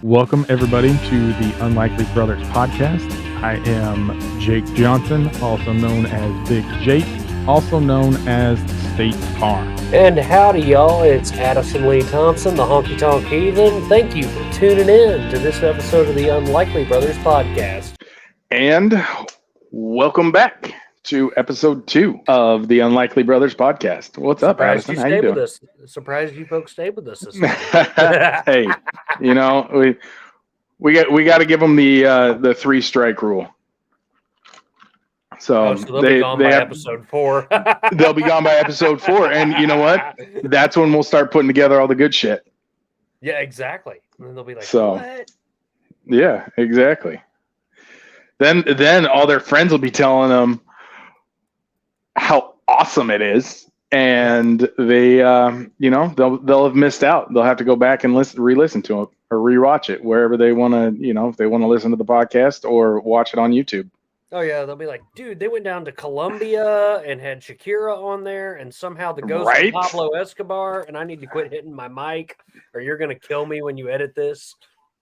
Welcome, everybody, to the Unlikely Brothers podcast. I am Jake Johnson, also known as Big Jake, also known as State Farm. And howdy, y'all. It's Addison Lee Thompson, the Honky Tonk Heathen. Thank you for tuning in to this episode of the Unlikely Brothers podcast. And welcome back to episode 2 of the Unlikely Brothers podcast. What's up, Addison? How you doing? Surprised you folks stayed with us this week. Hey, you know, we got to give them the 3-strike rule. So, they'll be gone by episode 4. They'll be gone by episode 4, and you know what? That's when we'll start putting together all the good shit. Yeah, exactly. And then they'll be like, so, what? Yeah, exactly. Then all their friends will be telling them how awesome it is, and they they'll have missed out. They'll have to go back and re-listen to it or rewatch it wherever they want to, if they want to listen to the podcast or watch it on YouTube. Oh yeah, they'll be like, dude, they went down to Colombia and had Shakira on there, and somehow the ghost of Pablo Escobar, and I need to quit hitting my mic or you're gonna kill me when you edit this.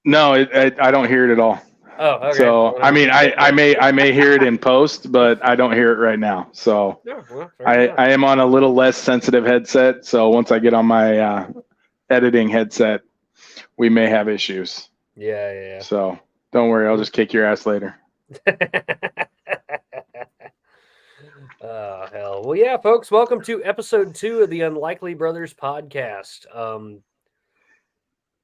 No, I don't hear it at all. Oh, okay. So I mean, I may hear it in post, but I don't hear it right now. So I am on a little less sensitive headset. So once I get on my editing headset, we may have issues. Yeah. So don't worry, I'll just kick your ass later. Oh hell. Well, yeah, folks, welcome to episode 2 of the Unlikely Brothers podcast.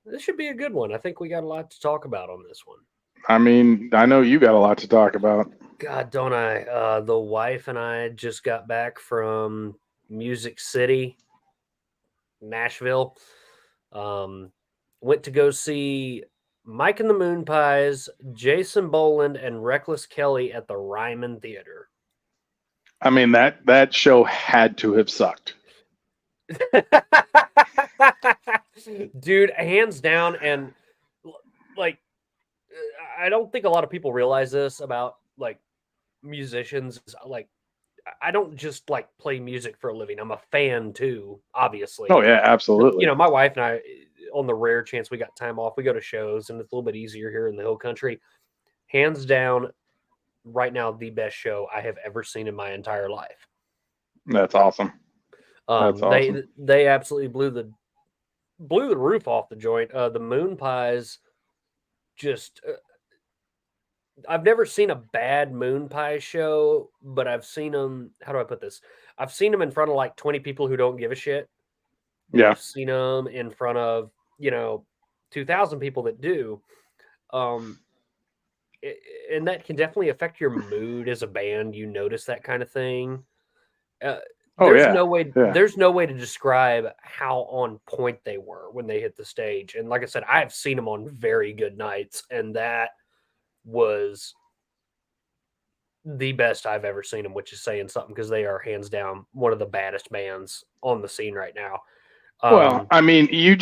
This should be a good one. I think we got a lot to talk about on this one. I mean, I know you got a lot to talk about. God, don't I? The wife and I just got back from Music City, Nashville. Went to go see Mike and the Moon Pies, Jason Boland, and Reckless Kelly at the Ryman Theater. I mean, that show had to have sucked. Dude, hands down. And like, I don't think a lot of people realize this about like musicians. Like, I don't just like play music for a living. I'm a fan too, obviously. Oh yeah, absolutely. My wife and I, on the rare chance we got time off, we go to shows, and it's a little bit easier here in the Hill Country. Hands down, right now, the best show I have ever seen in my entire life. That's awesome. Awesome. They absolutely blew the roof off the joint. The Moon Pies just. I've never seen a bad Moon Pie show, but I've seen them. How do I put this? I've seen them in front of like 20 people who don't give a shit. Yeah. I've seen them in front of 2,000 people that do. And that can definitely affect your mood as a band. You notice that kind of thing. There's no way to describe how on point they were when they hit the stage. And like I said, I've seen them on very good nights, and that was the best I've ever seen them, which is saying something because they are hands down one of the baddest bands on the scene right now. Well, I mean, you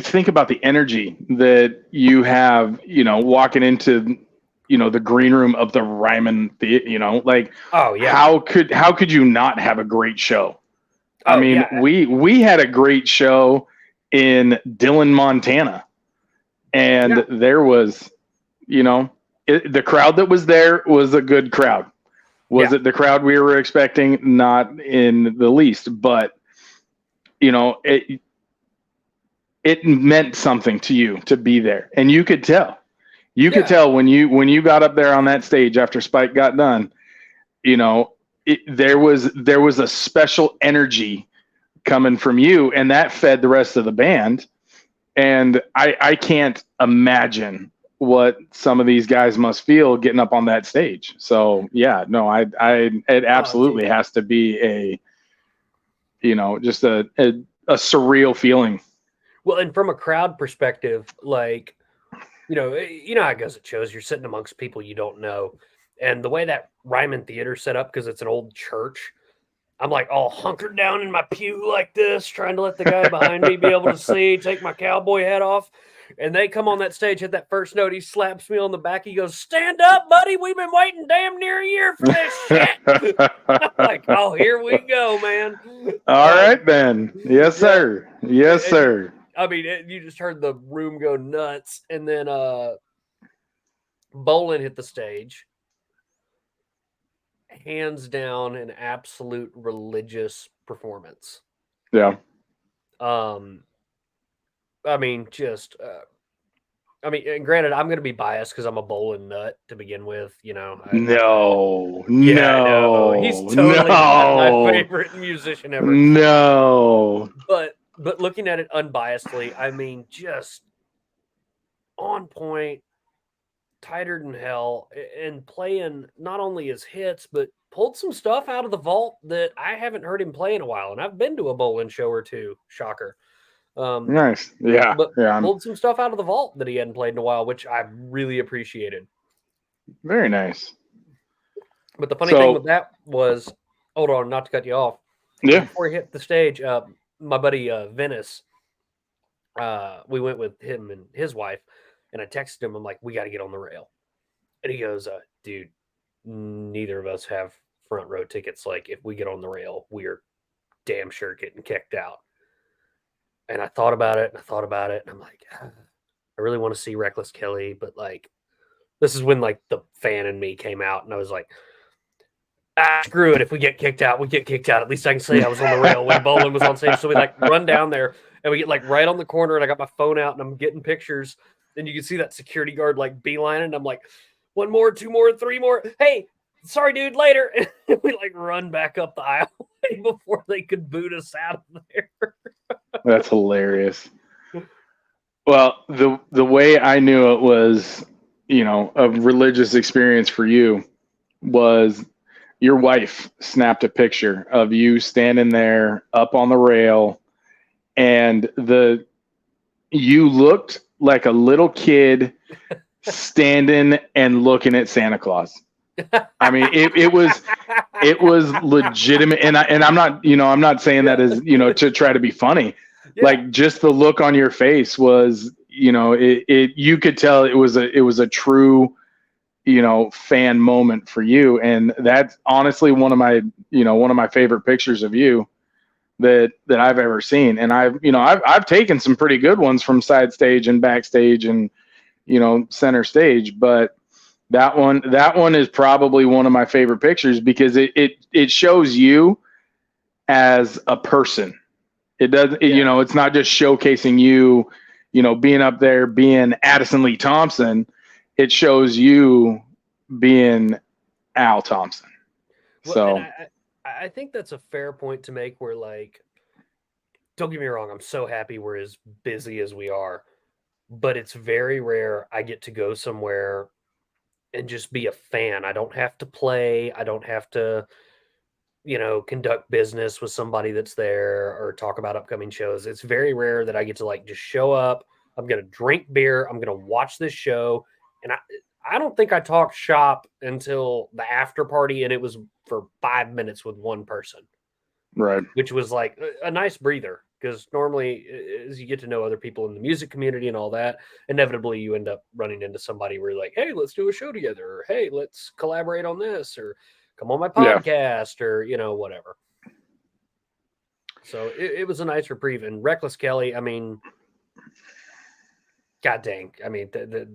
think about the energy that you have, walking into, the green room of the Ryman Theater, oh yeah, how could you not have a great show? I mean, yeah. we had a great show in Dillon, Montana, and there was, the crowd that was there was a good crowd. Was it the crowd we were expecting? Not in the least, but it meant something to you to be there, and you could tell. You could tell when you got up there on that stage after Spike got done. There was a special energy coming from you, and that fed the rest of the band. And I can't imagine what some of these guys must feel getting up on that stage. So yeah, no, it absolutely has to be just a surreal feeling. Well, and from a crowd perspective, like, how it goes at shows, you're sitting amongst people you don't know. And the way that Ryman Theater set up, because it's an old church, I'm like all hunkered down in my pew like this, trying to let the guy behind me be able to see, take my cowboy hat off. And they come on that stage, hit that first note. He slaps me on the back. He goes, "Stand up, buddy. We've been waiting damn near a year for this shit." I'm like, oh, here we go, man. All right, then. Yes, sir. Yes, sir. I mean, you just heard the room go nuts, and then Bolin hit the stage. Hands down, an absolute religious performance. Yeah. I mean, just. I mean, and granted, I'm going to be biased because I'm a Bolin nut to begin with. You know. No. Yeah, I know. He's totally not my favorite musician ever. No. But looking at it unbiasedly, I mean, just on point, tighter than hell, and playing not only his hits, but pulled some stuff out of the vault that I haven't heard him play in a while. And I've been to a Bolin show or two. Shocker. Nice. Yeah. But yeah. pulled some stuff out of the vault that he hadn't played in a while, which I really appreciated. Very nice. But the funny thing with that was, hold on, not to cut you off. Yeah. Before he hit the stage, my buddy Venice, we went with him and his wife, and I texted him. I'm like, we got to get on the rail. And he goes, dude, neither of us have front row tickets. Like, if we get on the rail, we're damn sure getting kicked out. And I thought about it, and I'm like, I really want to see Reckless Kelly, but like, this is when like the fan in me came out, and I was like, screw it. If we get kicked out, we get kicked out. At least I can say I was on the rail when Bolin was on stage. So we like run down there, and we get like right on the corner, and I got my phone out, and I'm getting pictures. And you can see that security guard like beelining, and I'm like, 1 more, 2 more, 3 more. Hey, sorry, dude, later. And we like run back up the aisle before they could boot us out of there. That's hilarious. Well, the way I knew it was, you know, a religious experience for you was your wife snapped a picture of you standing there up on the rail, and you looked like a little kid standing and looking at Santa Claus. I mean, it was legitimate, and I'm not, you know, I'm not saying that as, you know, to try to be funny. Yeah. Like, just the look on your face was, you know, you could tell it was a true, you know, fan moment for you. And that's honestly one of my favorite pictures of you that I've ever seen. And I've taken some pretty good ones from side stage and backstage and, you know, center stage, but that one is probably one of my favorite pictures because it shows you as a person. It does, you know, it's not just showcasing you, you know, being up there, being Addison Lee Thompson. It shows you being Al Thompson. Well, so I think that's a fair point to make where, like, don't get me wrong, I'm so happy we're as busy as we are, but it's very rare I get to go somewhere and just be a fan. I don't have to play. I don't have to, you know, conduct business with somebody that's there or talk about upcoming shows. It's very rare that I get to like just show up. I'm going to drink beer. I'm going to watch this show. And I don't think I talked shop until the after party, and it was for 5 minutes with one person. Right. Which was like a nice breather, because normally as you get to know other people in the music community and all that, inevitably you end up running into somebody where you're like, hey, let's do a show together, or hey, let's collaborate on this, or come on my podcast, or, you know, whatever. So it was a nice reprieve. And Reckless Kelly, I mean, god dang, I mean,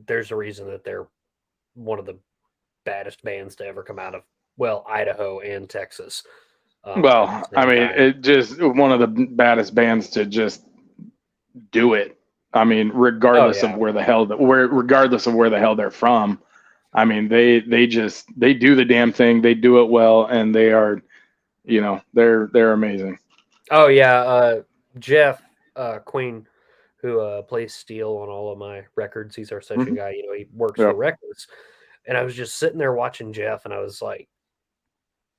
there's a reason that they're one of the baddest bands to ever come out of, well, Idaho and Texas. Well, I mean, it just one of the baddest bands to just do it. I mean, regardless of where the hell they're from. I mean, they do the damn thing. They do it well, and they are, you know, they're amazing. Oh yeah, Jeff Queen, who plays steel on all of my records. He's our session guy. You know, he works for records, and I was just sitting there watching Jeff, and I was like,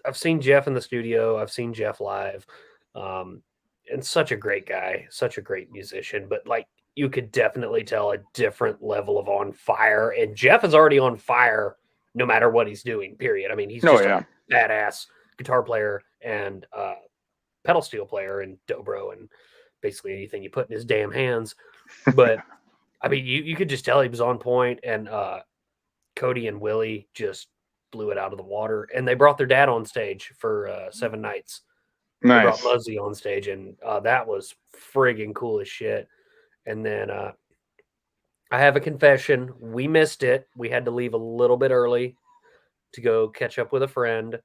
I've seen Jeff in the studio. I've seen Jeff live, and such a great guy, such a great musician. But like, you could definitely tell a different level of on fire. And Jeff is already on fire, no matter what he's doing. Period. I mean, he's just a badass guitar player and pedal steel player and dobro and basically anything you put in his damn hands. But I mean, you could just tell he was on point. And Cody and Willie just blew it out of the water, and they brought their dad on stage for 7 nights. Nice. They brought Muzzy on stage, and that was friggin' cool as shit. And then I have a confession. We missed it. We had to leave a little bit early to go catch up with a friend,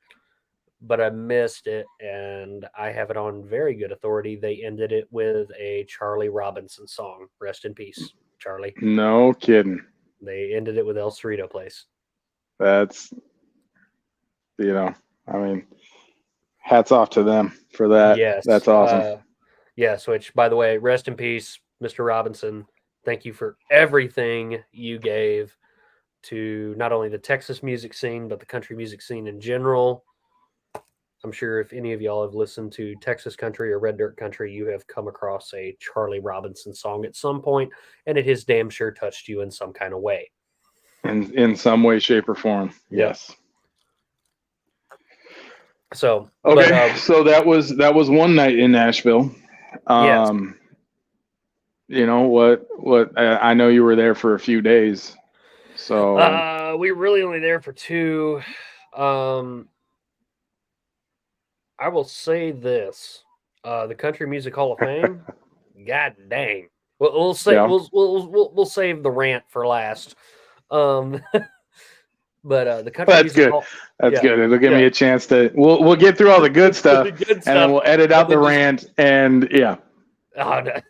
but I missed it, and I have it on very good authority. They ended it with a Charlie Robinson song. Rest in peace, Charlie. No kidding. They ended it with El Cerrito Place. That's, I mean, hats off to them for that. Yes. That's awesome. Yes, which, by the way, rest in peace, Mr. Robinson. Thank you for everything you gave to not only the Texas music scene, but the country music scene in general. I'm sure if any of y'all have listened to Texas country or Red Dirt country, you have come across a Charlie Robinson song at some point, and it has damn sure touched you in some kind of way. In some way, shape, or form. Yes. So okay, so that was one night in Nashville. Yes. You know what? I know you were there for a few days. So we were really only there for 2. I will say this: the Country Music Hall of Fame. God dang! We'll say we'll save the rant for last. But the Country That's Music good. Hall, That's good. It'll give me a chance to. We'll get through all the good stuff, and then we'll edit out the rant. And yeah. Oh, no.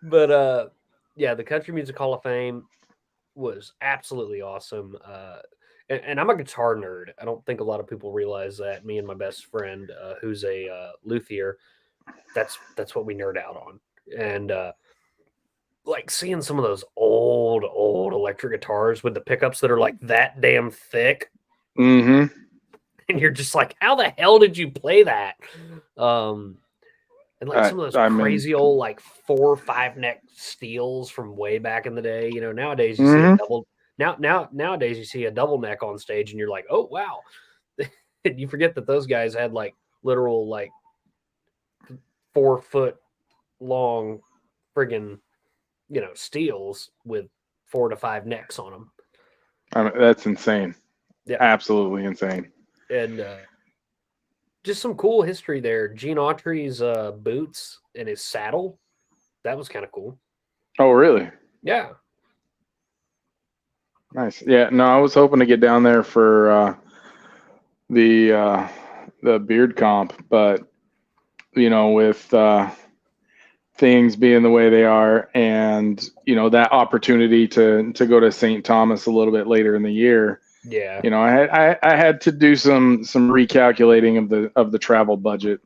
But the Country Music Hall of Fame was absolutely awesome. And I'm a guitar nerd. I don't think a lot of people realize that. Me and my best friend, who's a luthier, that's what we nerd out on. And like seeing some of those old electric guitars with the pickups that are like that damn thick. Mm-hmm. And you're just like, how the hell did you play that? And like some of those crazy old like 4 or 5 neck steels from way back in the day. Nowadays you see a double. Nowadays you see a double neck on stage, and you're like, oh wow. And you forget that those guys had like literal like 4 foot long friggin' steels with 4 to 5 necks on them. That's insane. Yeah, absolutely insane. And just some cool history there. Gene Autry's boots and his saddle, that was kind of cool. Oh, really? Yeah. Nice. Yeah. No, I was hoping to get down there for the beard comp, but with things being the way they are, and that opportunity to go to St. Thomas a little bit later in the year. Yeah. I had to do some recalculating of the travel budget.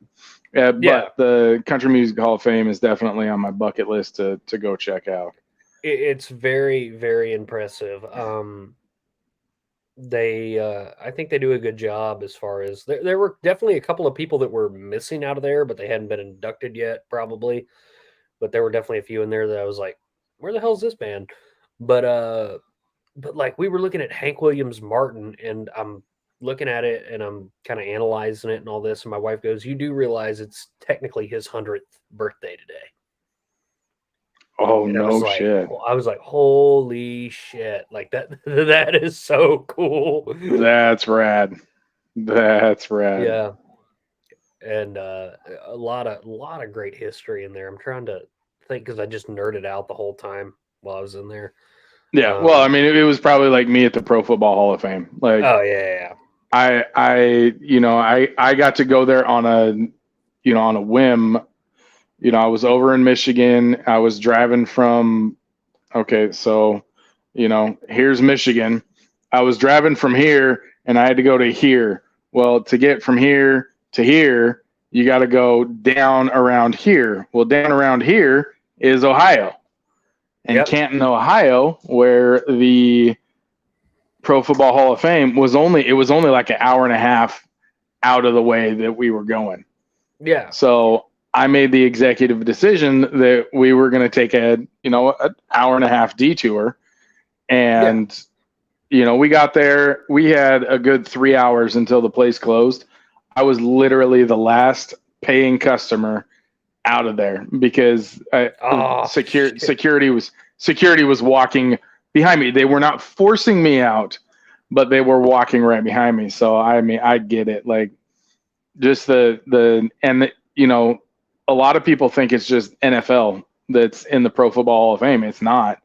But the Country Music Hall of Fame is definitely on my bucket list to go check out. It's very, very impressive. I think they do a good job as far as there were definitely a couple of people that were missing out of there, but they hadn't been inducted yet, probably. But there were definitely a few in there that I was like, where the hell is this band? But like we were looking at Hank Williams Martin, and I'm looking at it and I'm kind of analyzing it and all this. And my wife goes, you do realize it's technically his 100th birthday today. Oh, no shit. I was like, holy shit. Like that is so cool. That's rad. That's rad. Yeah. And a lot of great history in there. I'm trying to think because I just nerded out the whole time while I was in there. Yeah, well, I mean, it was probably like me at the Pro Football Hall of Fame. Like, oh yeah. I got to go there on a whim. I was over in Michigan. I was driving from, so, here's Michigan. I was driving from here, and I had to go to here. Well, to get from here to here, you got to go down around here. Well, down around here is Ohio. And Canton, Ohio, where the Pro Football Hall of Fame was only like an hour and a half out of the way that we were going. Yeah. So I made the executive decision that we were going to take an hour and a half detour. And, we got there. We had a good 3 hours until the place closed. I was literally the last paying customer out of there because security was walking behind me. They were not forcing me out, but they were walking right behind me. So I mean, I get it. Like just a lot of people think it's just NFL that's in the Pro Football Hall of Fame. It's not.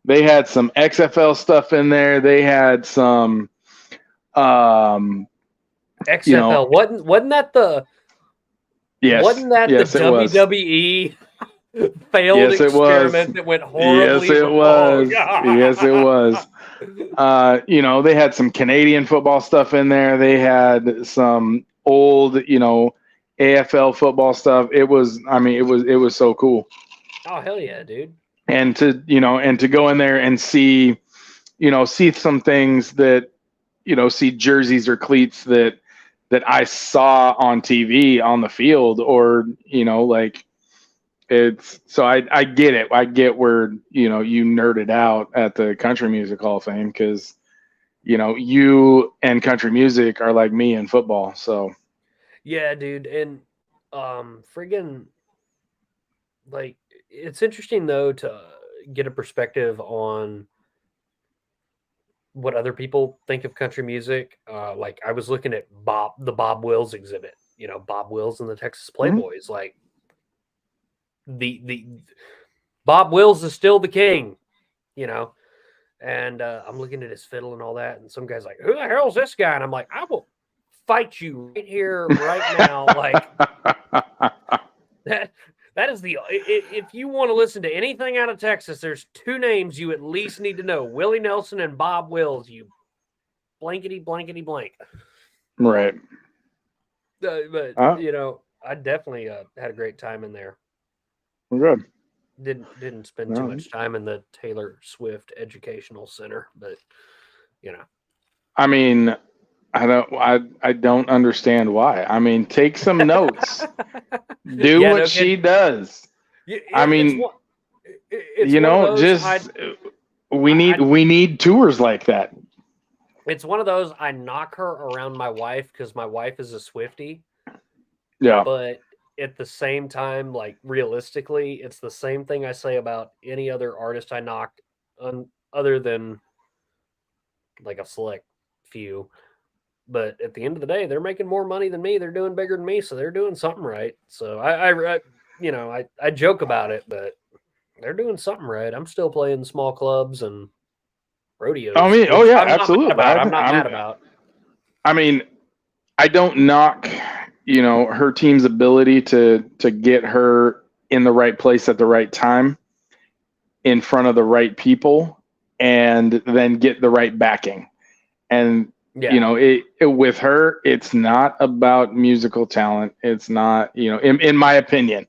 They had some XFL stuff in there. They had some XFL. Wasn't that the WWE failed experiment that went horribly? Yes, it was. Yes, it was. They had some Canadian football stuff in there. They had some old, AFL football stuff. It was so cool. Oh, hell yeah, dude. And to go in there and see some things that, see jerseys or cleats that I saw on TV on the field, or, it's, so I get it. I get where, you nerded out at the Country Music Hall of Fame, because, you and country music are like me and football. So. Yeah, dude. And, friggin', like, it's interesting though to get a perspective on what other people think of country music. Like, I was looking at the Bob Wills exhibit, Bob Wills and the Texas Playboys. Mm-hmm. Like, the Bob Wills is still the king, and I'm looking at his fiddle and all that, and some guy's like, who the hell's this guy? And I'm like, I will fight you right here, right now. Like, that is if you want to listen to anything out of Texas, there's two names you at least need to know: Willie Nelson and Bob Wills. You blankety blank. Right. But I definitely had a great time in there. Good. Didn't spend too much time in the Taylor Swift Educational Center, but I mean, I don't understand why. I mean, take some notes. Do what she does. I mean, we need tours like that. It's one of those, I knock her around my wife because my wife is a Swiftie. Yeah. But at the same time, like, realistically, it's the same thing I say about any other artist I knocked, other than like a select few. But at the end of the day, they're making more money than me. They're doing bigger than me, so they're doing something right. So I joke about it, but they're doing something right. I'm still playing small clubs and rodeos. I mean, absolutely. I'm not mad about. I mean, I don't knock, her team's ability to get her in the right place at the right time, in front of the right people, and then get the right backing. And with her, it's not about musical talent. It's not, in my opinion,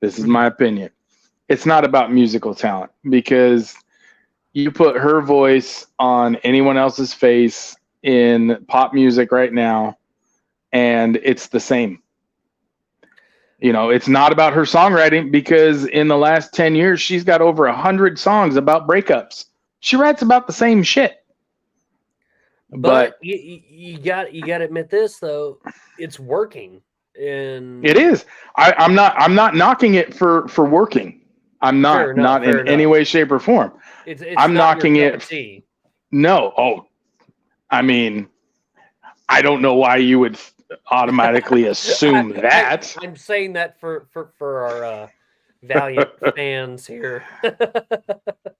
this is my opinion. It's not about musical talent, because you put her voice on anyone else's face in pop music right now, and it's the same. It's not about her songwriting, because in the last 10 years, she's got over 100 songs about breakups. She writes about the same shit. But you got to admit this, though, it's working. And it is. I'm not knocking it for working. I'm not in any way, shape, or form. I'm knocking it. No. Oh, I mean, I don't know why you would automatically assume that. I'm saying that for our valiant fans here.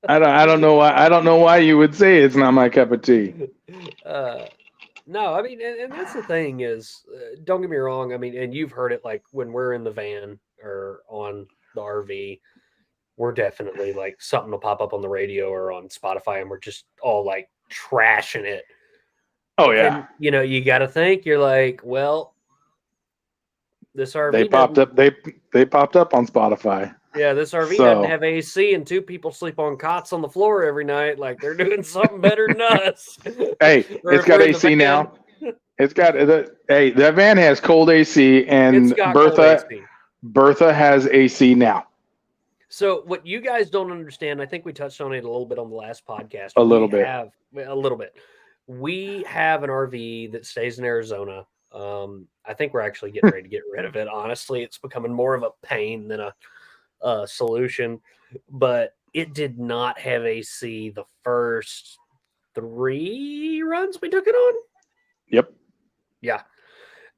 I don't know why. I don't know why you would say it's not my cup of tea. No, I mean, and that's the thing is, don't get me wrong. I mean, and you've heard it, like, when we're in the van or on the RV, we're definitely, like, something will pop up on the radio or on Spotify, and we're just all, like, trashing it. Oh, yeah. And, you got to think, you're like, well, this RV they popped up on Spotify. Yeah, this RV doesn't have AC, and two people sleep on cots on the floor every night. Like, they're doing something better than us. Hey, it's got AC now. It's got that van has cold AC, and Bertha has AC now. So what you guys don't understand, I think we touched on it a little bit on the last podcast. A little bit. We have an RV that stays in Arizona. I think we're actually getting ready to get rid of it. Honestly, it's becoming more of a pain than a solution, but it did not have AC the first 3 runs we took it on. Yep. Yeah.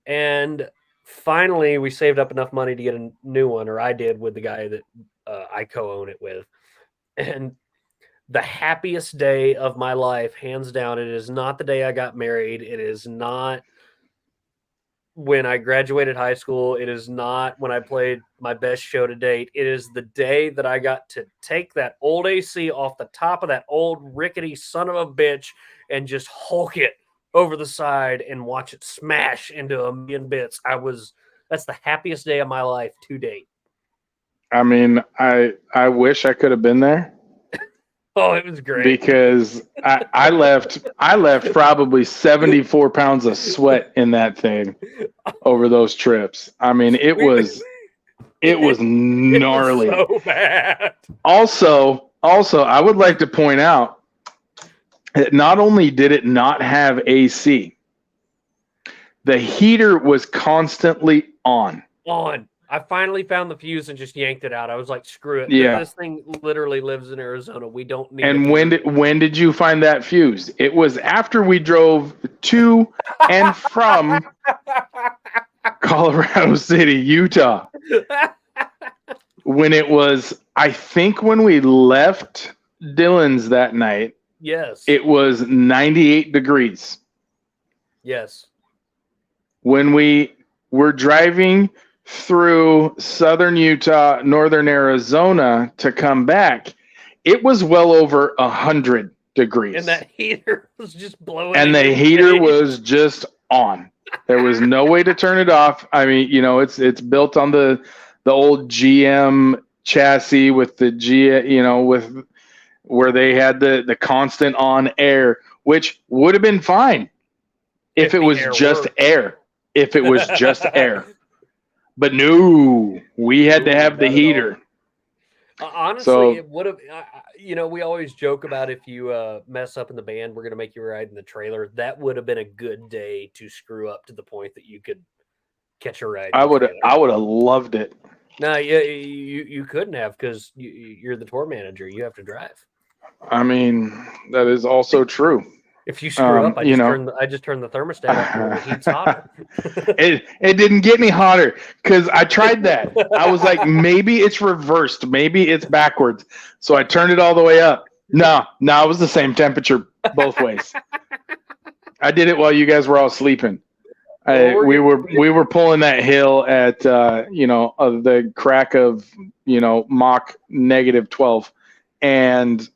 And finally we saved up enough money to get a new one, or I did, with the guy that I co-own it with. And the happiest day of my life, hands down, it is not the day I got married. It is not when I graduated high school. It is not when I played my best show to date. It is the day that I got to take that old AC off the top of that old rickety son of a bitch and just hulk it over the side and watch it smash into a million bits. That's the happiest day of my life to date. I mean, I wish I could have been there. Oh, it was great. Because I left probably 74 pounds of sweat in that thing over those trips. I mean, it was gnarly. It was so bad. Also, I would like to point out that not only did it not have AC, the heater was constantly on. I finally found the fuse and just yanked it out. I was like, screw it. Yeah. This thing literally lives in Arizona. We don't need And it. when did you find that fuse? It was after we drove to and from Colorado City, Utah. When it was, I think when we left Dylan's that night, yes, it was 98 degrees. Yes. When we were driving through southern Utah, northern Arizona to come back, it was well over 100 degrees. And that heater was just blowing. And the heater was just on. There was no way to turn it off. I mean, it's built on the old GM chassis with the with where they had the constant on air, which would have been fine if it was just air. If it was just air. But no, we had to have the heater. Honestly, it would have. We always joke about if you mess up in the band, we're going to make you ride in the trailer. That would have been a good day to screw up to the point that you could catch a ride. I would have loved it. No, you couldn't have because you're the tour manager. You have to drive. I mean, that is also true. If you screw up, I just turn the thermostat up and the heat's hotter. It didn't get any hotter because I tried that. I was like, maybe it's reversed, maybe it's backwards. So I turned it all the way up. No, it was the same temperature both ways. I did it while you guys were all sleeping. We were pulling that hill at the crack of Mach -12, and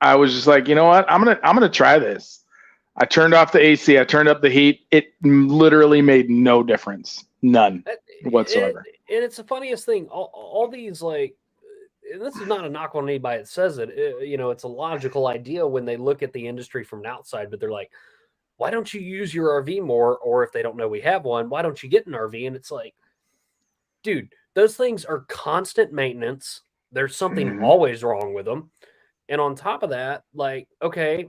I was just like, you know what? I'm gonna try this. I turned off the AC. I turned up the heat. It literally made no difference, none whatsoever. And it's the funniest thing. All these and this is not a knock on anybody that says it. It's a logical idea when they look at the industry from the outside. But they're like, why don't you use your RV more? Or if they don't know we have one, why don't you get an RV? And it's like, dude, those things are constant maintenance. There's something always wrong with them. And on top of that, okay,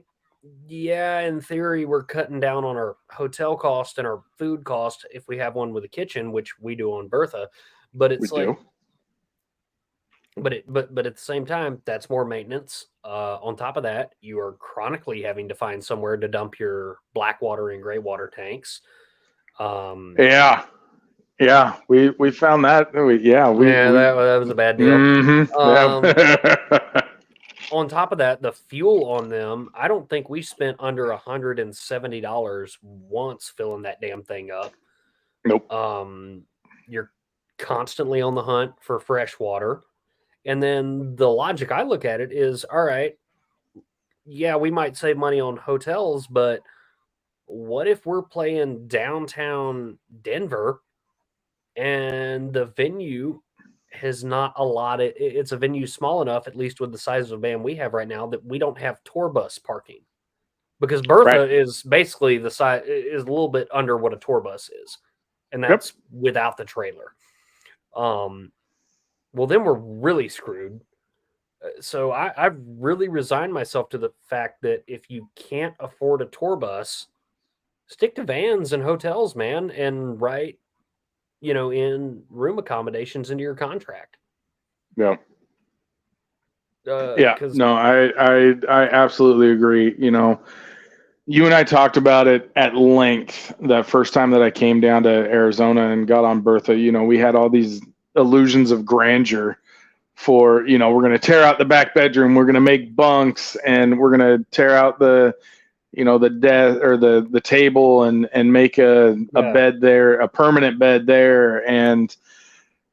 yeah, in theory, we're cutting down on our hotel cost and our food cost if we have one with a kitchen, which we do on Bertha. But it's but at the same time, that's more maintenance. On top of that, you are chronically having to find somewhere to dump your black water and gray water tanks. Yeah, we found that. That was a bad deal. Mm-hmm. On top of that, the fuel on them, I don't think we spent under $170 once filling that damn thing up. Nope. You're constantly on the hunt for fresh water. And then the logic I look at it is, all right, yeah, we might save money on hotels, but what if we're playing downtown Denver and the venue has not allotted, it's a venue small enough, at least with the size of the band we have right now, that we don't have tour bus parking, because Bertha is basically the size, is a little bit under what a tour bus is, and that's without the trailer. Well, then we're really screwed. So I've really resigned myself to the fact that if you can't afford a tour bus, stick to vans and hotels, man, and write in room accommodations into your contract. Yeah. No, I absolutely agree. You and I talked about it at length that first time that I came down to Arizona and got on Bertha. We had all these illusions of grandeur for, we're going to tear out the back bedroom. We're going to make bunks, and we're going to tear out the desk or the table and make a bed there, a permanent bed there. And,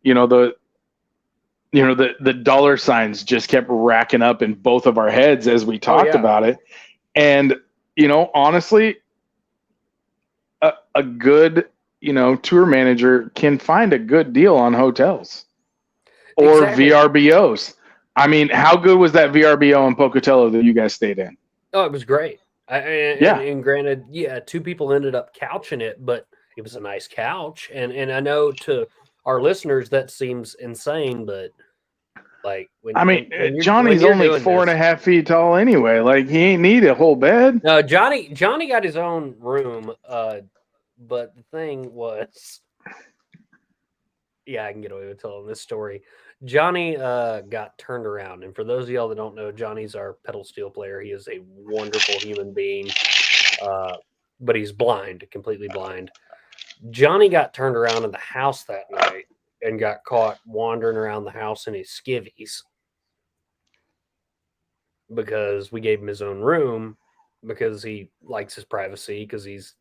the dollar signs just kept racking up in both of our heads as we talked about it. And, honestly, a good, tour manager can find a good deal on hotels or VRBOs. I mean, how good was that VRBO in Pocatello that you guys stayed in? Oh, it was great. And granted, two people ended up couching it, but it was a nice couch. And I know to our listeners that seems insane, but like when Johnny's only 4.5 feet tall anyway. Like, he ain't need a whole bed. No, Johnny got his own room. But the thing was, I can get away with telling this story. Johnny got turned around, and for those of y'all that don't know, Johnny's our pedal steel player. He is a wonderful human being, but he's blind, completely blind. Johnny got turned around in the house that night and got caught wandering around the house in his skivvies because we gave him his own room because he likes his privacy, because he's,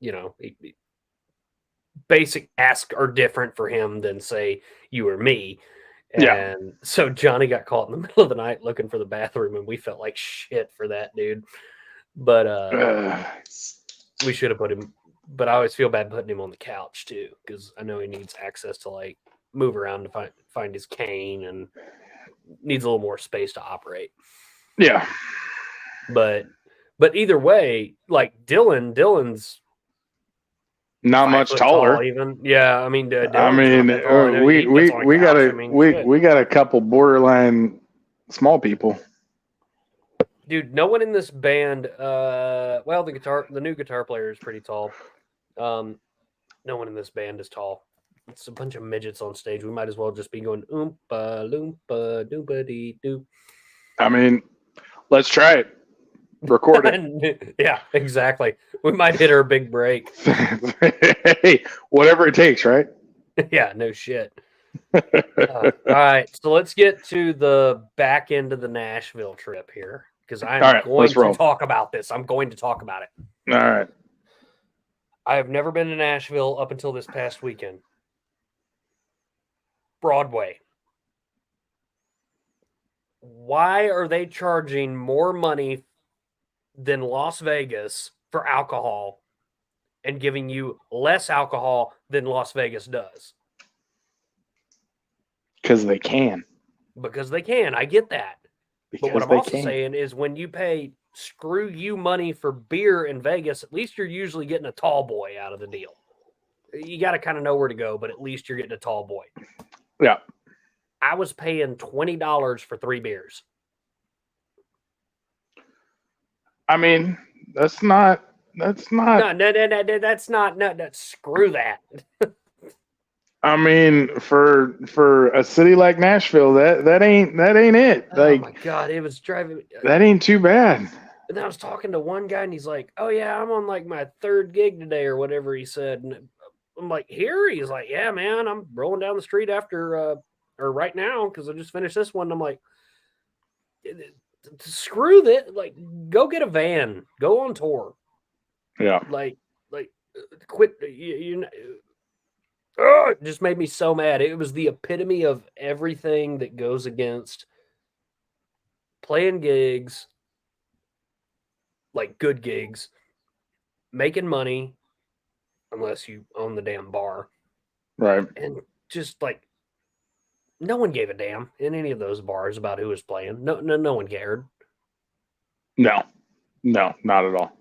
basic tasks are different for him than, say, you or me. And so Johnny got caught in the middle of the night looking for the bathroom, and we felt like shit for that dude. But we should have put him. But I always feel bad putting him on the couch too, because I know he needs access to like move around to find his cane and needs a little more space to operate. Yeah. But either way, like Dylan's not much taller. Even. Yeah, I mean, we got a couple borderline small people. Dude, no one in this band. The new guitar player is pretty tall. No one in this band is tall. It's a bunch of midgets on stage. We might as well just be going oompa loompa doompa dee doo. I mean, let's try it. Record it. Yeah, exactly. We might hit our big break. Hey, whatever it takes, right? Yeah, no shit. All right, so let's get to the back end of the Nashville trip here, because I'm going to talk about this. I'm going to talk about it. All right. I have never been to Nashville up until this past weekend. Broadway. Why are they charging more money than Las Vegas for alcohol and giving you less alcohol than Las Vegas does? Because they can. Because they can. I get that. But what I'm also saying is, when you pay screw you money for beer in Vegas, at least you're usually getting a tall boy out of the deal. You got to kind of know where to go, but at least you're getting a tall boy. Yeah. I was paying $20 for 3 beers. I mean, that's not. No, screw that. I mean, for a city like Nashville, that ain't it. Like, oh my God, it was driving me. That ain't too bad. And I was talking to one guy, and he's like, "Oh yeah, I'm on like my 3rd gig today, or whatever he said." And I'm like, "Here?" He's like, "Yeah, man, I'm rolling down the street after or right now because I just finished this one." I'm like, screw that. Like, go get a van, go on tour. Yeah. Like quit. It just made me so mad. It was the epitome of everything that goes against playing gigs, like good gigs, making money, unless you own the damn bar. Right. And just like, no one gave a damn in any of those bars about who was playing. No one cared. No, not at all.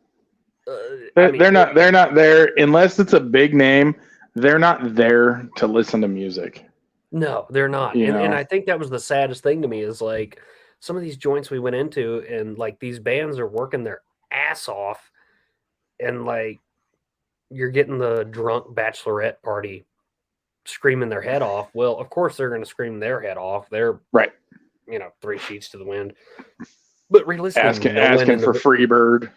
They're not there unless it's a big name. They're not there to listen to music. No, they're not. And I think that was the saddest thing to me, is like some of these joints we went into, and like these bands are working their ass off, and like you're getting the drunk bachelorette party screaming their head off. Well, of course they're going to scream their head off. They're right. 3 sheets to the wind. But realistically, asking for free bird.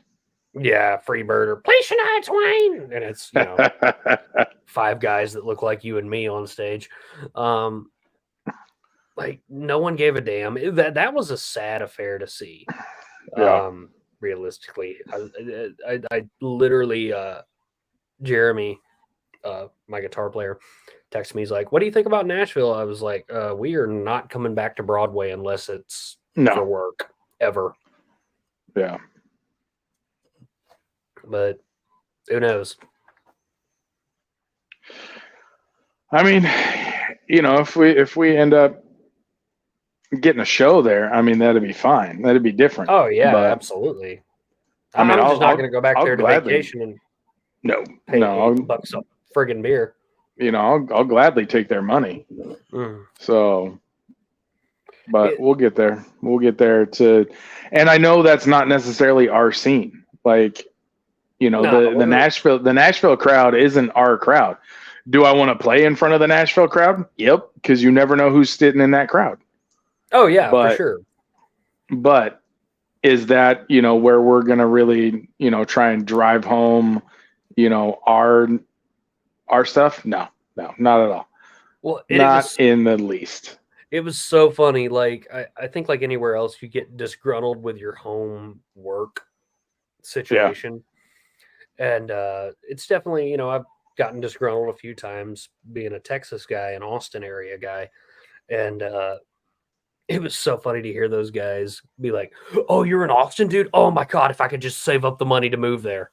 Yeah, free bird, or play Shania Twain. And it's 5 guys that look like you and me on stage. like no one gave a damn. That was a sad affair to see. Yeah. Realistically, I literally Jeremy, my guitar player, texted me. He's like, "What do you think about Nashville?" I was like, "We are not coming back to Broadway unless it's for work ever." Yeah. But who knows? I mean, if we end up getting a show there, I mean, that'd be fine. That'd be different. Oh yeah, but, absolutely. I mean, I'm just not going to go back I'll there to gladly, vacation and pay $8 a friggin' beer. I'll gladly take their money. So, but we'll get there. We'll get there and I know that's not necessarily our scene. Like, the Nashville crowd isn't our crowd. Do I want to play in front of the Nashville crowd? Yep, because you never know who's sitting in that crowd. Oh yeah, for sure. But is that, where we're going to really, try and drive home, our stuff? No, not at all. Well, not in the least. It was so funny. Like, I think like anywhere else, you get disgruntled with your home work situation. Yeah. And it's definitely, I've gotten disgruntled a few times being a Texas guy, an Austin area guy. And it was so funny to hear those guys be like, "Oh, you're in Austin, dude? Oh my God, if I could just save up the money to move there."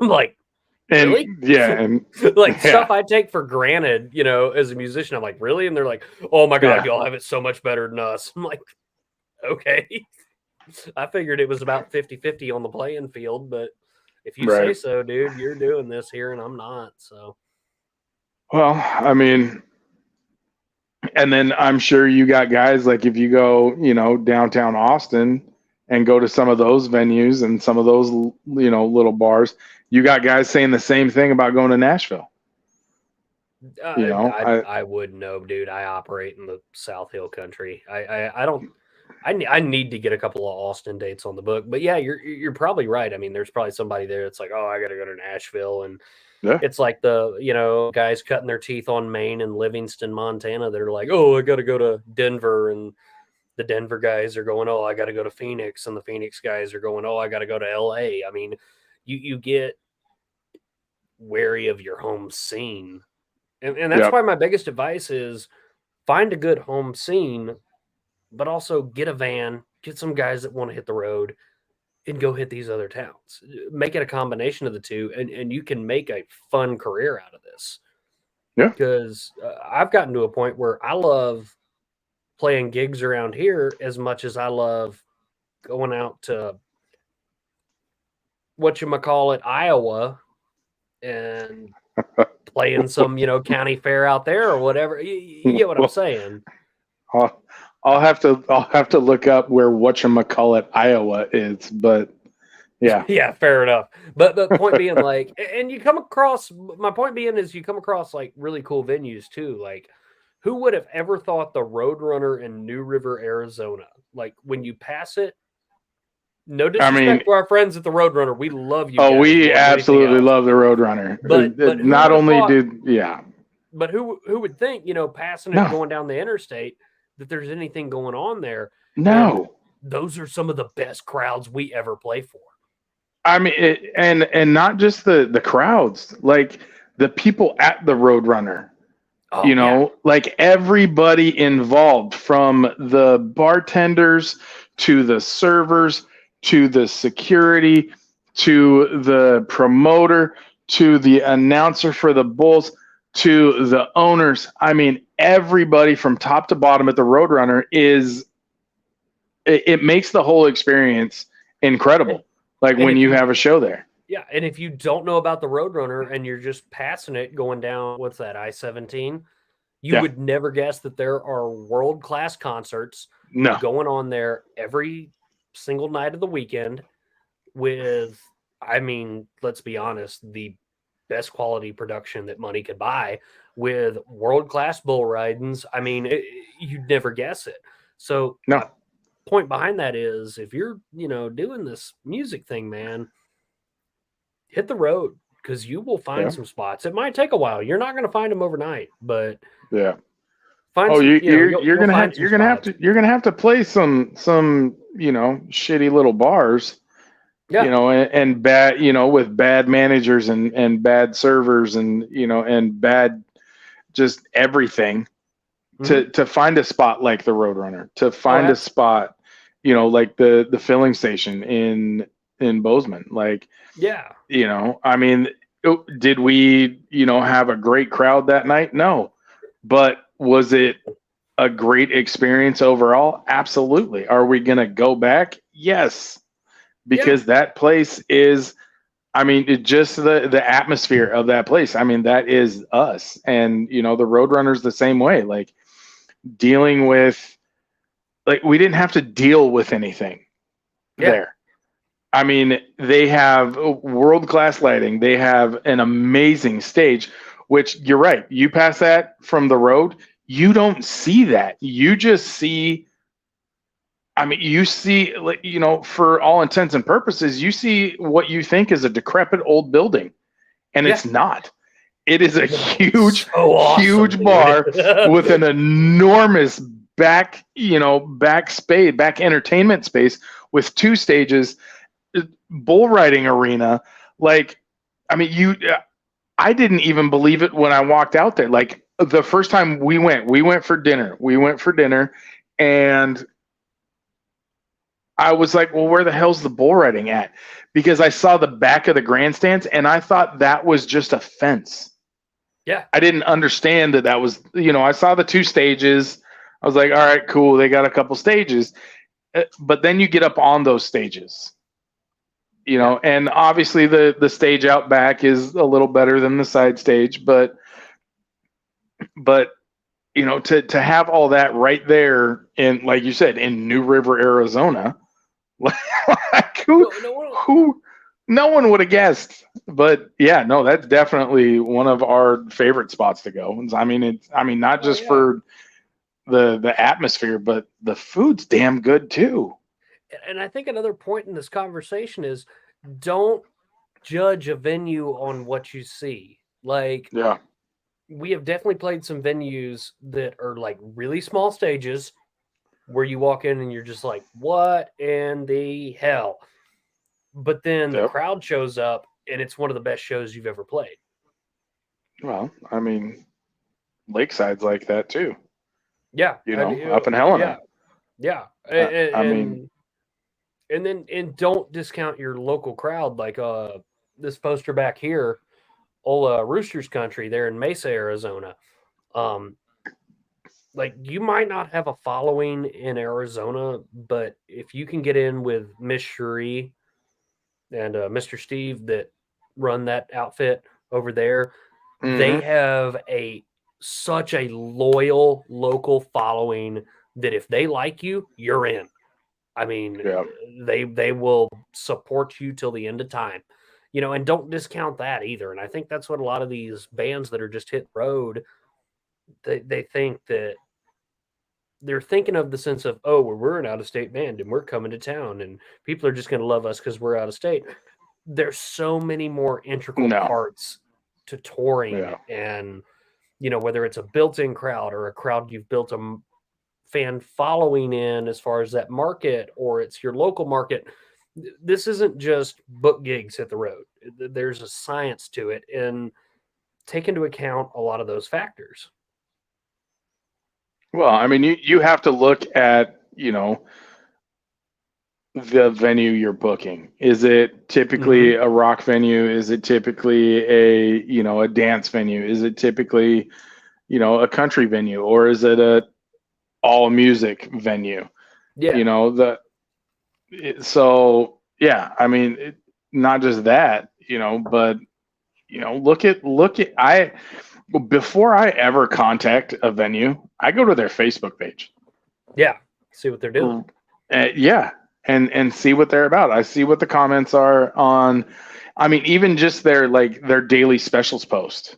I'm like, really? And stuff I take for granted, as a musician. I'm like, really? And they're like, "Oh my God, y'all have it so much better than us." I'm like, okay. I figured it was about 50-50 on the playing field, but if you say so, dude, you're doing this here and I'm not. So, well, I mean, and then I'm sure you got guys like if you go, downtown Austin and go to some of those venues and some of those, little bars, you got guys saying the same thing about going to Nashville. I wouldn't know, dude. I operate in the South Hill country. I need to get a couple of Austin dates on the book, but yeah, you're probably right. I mean, there's probably somebody there that's like, "Oh, I got to go to Nashville," and it's like the guys cutting their teeth on Maine and Livingston, Montana. They're like, "Oh, I got to go to Denver," and the Denver guys are going, "Oh, I got to go to Phoenix," and the Phoenix guys are going, "Oh, I got to go to LA." I mean, you get wary of your home scene, and that's why my biggest advice is find a good home scene. But also get a van, get some guys that want to hit the road, and go hit these other towns. Make it a combination of the two, and you can make a fun career out of this. Yeah. Because I've gotten to a point where I love playing gigs around here as much as I love going out to Iowa and playing some, county fair out there or whatever. You get what I'm saying? I'll have to look up where whatchamacallit, Iowa is, but yeah. Yeah, fair enough. But the point being, like, and you come across, my point being is you come across like really cool venues too. Like, who would have ever thought the Roadrunner in New River, Arizona? Like, when you pass it, no disrespect to our friends at the Roadrunner, we love you. Oh, we absolutely love the Roadrunner. But not only but who would think, passing it going down the interstate, that there's anything going on there? No, and those are some of the best crowds we ever play for. I mean, and not just the crowds, like the people at the Roadrunner. Like everybody involved, from the bartenders to the servers to the security to the promoter to the announcer for the Bulls to the owners. I mean, everybody from top to bottom at the Roadrunner it makes the whole experience incredible. Like when you have a show there. Yeah, and if you don't know about the Roadrunner and you're just passing it going down, what's that, I-17, you would never guess that there are world-class concerts going on there every single night of the weekend with, I mean, let's be honest, the best quality production that money could buy, with world-class bull ridings. I mean, you'd never guess it. So point behind that is, if you're, doing this music thing, man, hit the road, because you will find some spots. It might take a while. You're not going to find them overnight, but Find Oh, some, you're you'll gonna find have some you're gonna have to play some shitty little bars, Yeah. and bad, with bad managers and bad servers and bad just everything Mhm. to find a spot like the Roadrunner, to Oh, find a spot, like the filling station in Bozeman, like, yeah. I mean, did we, have a great crowd that night? No, but was it a great experience overall? Absolutely. Are we going to go back? Yes, Yeah. because that place is, I mean, it just the atmosphere of that place. I mean, that is us. And, the Roadrunner's the same way. Like, dealing with, like, we didn't have to deal with anything Yeah. there. I mean, they have world-class lighting. They have an amazing stage, which, you're right. You pass that from the road, you don't see that. You just see, I mean, you see, like, for all intents and purposes, you see what you think is a decrepit old building, and Yeah. it's not. It is a No, huge, so awesome, huge dude. bar with an enormous back entertainment space with 2 stages, bull riding arena. Like, I mean, I didn't even believe it when I walked out there. Like, the first time we went for dinner. And I was like, well, where the hell's the bull riding at? Because I saw the back of the grandstands and I thought that was just a fence. Yeah. I didn't understand that was, I saw the 2 stages. I was like, all right, cool. They got a couple stages. But then you get up on those stages, and obviously the stage out back is a little better than the side stage, but to have all that right there in, like you said, in New River, Arizona, like, who no one would have guessed. But yeah, no, that's definitely one of our favorite spots to go. I mean, not just for the atmosphere, but the food's damn good too. And I think another point in this conversation is, don't judge a venue on what you see. Like, Yeah. we have definitely played some venues that are like really small stages where you walk in and you're just like, what in the hell? But then the crowd shows up and it's one of the best shows you've ever played. Well, I mean, Lakeside's like that too. Yeah. Up in Helena. Yeah. And then don't discount your local crowd. Like this poster back here, old Roosters Country there in Mesa, Arizona. Like, you might not have a following in Arizona, but if you can get in with Miss Cherie and Mr. Steve that run that outfit over there, they have such a loyal local following that if they like you, you're in. I mean, they will support you till the end of time, and don't discount that either. And I think that's what a lot of these bands that are just hit road, they think that they're thinking of the sense of, oh, we're an out-of-state band and we're coming to town and people are just going to love us because we're out of state. There's so many more integral parts to touring, and whether it's a built-in crowd or a crowd you've built a fan following in as far as that market, or it's your local market. This isn't just book gigs hit the road. There's a science to it, and take into account a lot of those factors. Well, I mean, you have to look at, the venue you're booking. Is it typically a rock venue? Is it typically a dance venue? Is it typically, a country venue, or is it a all music venue? Yeah. So yeah, I mean, not just that, but before I ever contact a venue, I go to their Facebook page. Yeah. See what they're doing. Yeah. And see what they're about. I see what the comments are on, I mean, even just their daily specials post.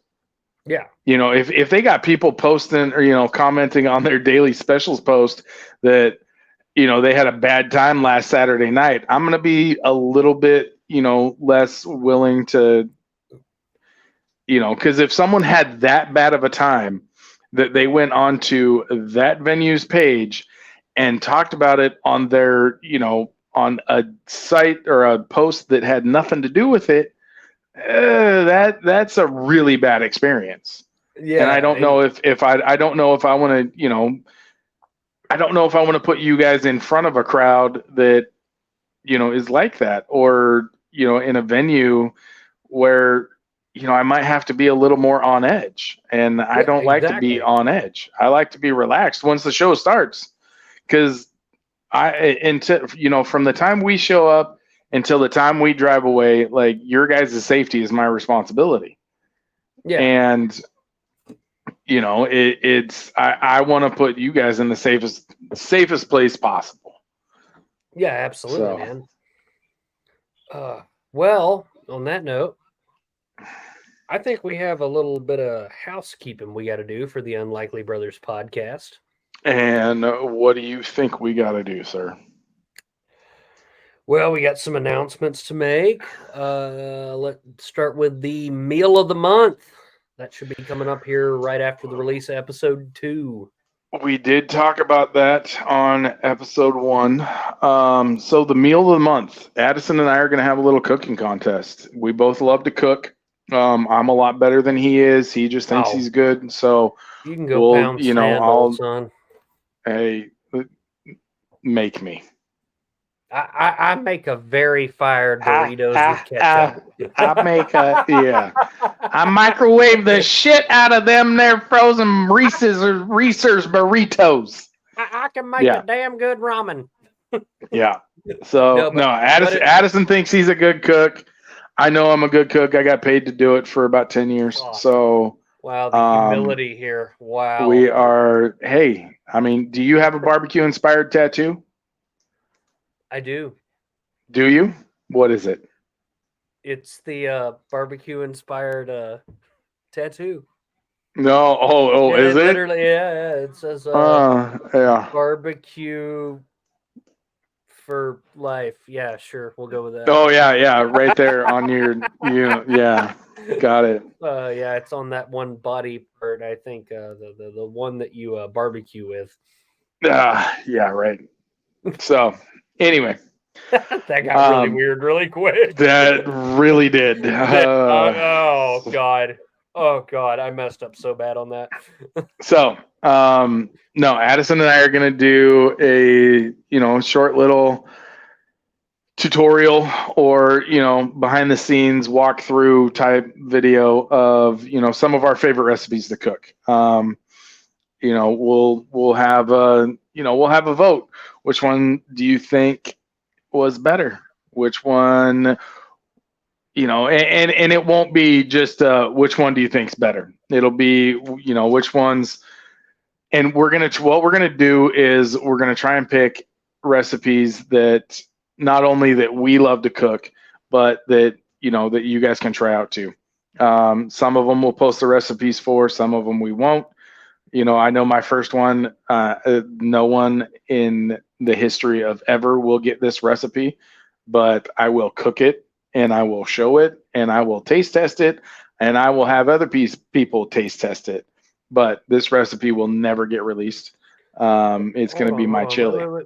Yeah. If they got people posting or, commenting on their daily specials post that, they had a bad time last Saturday night, I'm going to be a little bit, less willing to, because if someone had that bad of a time that they went onto that venue's page and talked about it on their, on a site or a post that had nothing to do with it, that's a really bad experience. Yeah, and I don't know if I don't know if I want to, I don't know if I want to put you guys in front of a crowd that, is like that, or, in a venue where, I might have to be a little more on edge, and I don't like to be on edge. I like to be relaxed once the show starts, because from the time we show up until the time we drive away, like, your guys' safety is my responsibility. Yeah. And I want to put you guys in the safest place possible. Yeah, absolutely, man. Well, on that note, I think we have a little bit of housekeeping we got to do for the Unlikely Brothers podcast. And what do you think we got to do, sir? Well, we got some announcements to make. Let's start with the meal of the month. That should be coming up here right after the release of episode 2. We did talk about that on episode 1. So the meal of the month, Addison and I are going to have a little cooking contest. We both love to cook. I'm a lot better than he is. He just thinks he's good. So you can go pound sand, son. Hey, make me. I make a very fired Doritos with ketchup. I microwave the shit out of them there frozen Reese's burritos. I can make a damn good ramen. Yeah. So Addison thinks he's a good cook. I know I'm a good cook. I got paid to do it for about 10 years. So wow, the humility here. Wow. We are. Hey, I mean, do you have a barbecue inspired tattoo? I do. Do you? What is it? It's the barbecue inspired tattoo. No. Oh, is it? Literally, yeah. It says barbecue for life. Yeah, sure. We'll go with that. Oh, yeah. Right there on your, yeah. Got it. Yeah, it's on that one body part, I think, the one that you barbecue with. Yeah, right. So, anyway. That got really weird really quick. That really did. Oh God, I messed up so bad on that. So, no, Addison and I are going to do a, short little tutorial or, behind the scenes walkthrough type video of, some of our favorite recipes to cook. We'll have a vote. Which one do you think was better? Which one, and it won't be just which one do you think's better? It'll be, which ones. And what we're gonna do is we're gonna try and pick recipes that not only that we love to cook, but that that you guys can try out too. Some of them we'll post the recipes for, some of them we won't. I know my first one, no one in the history of ever will get this recipe, but I will cook it and I will show it and I will taste test it and I will have other people taste test it. But this recipe will never get released. It's going to be my chili.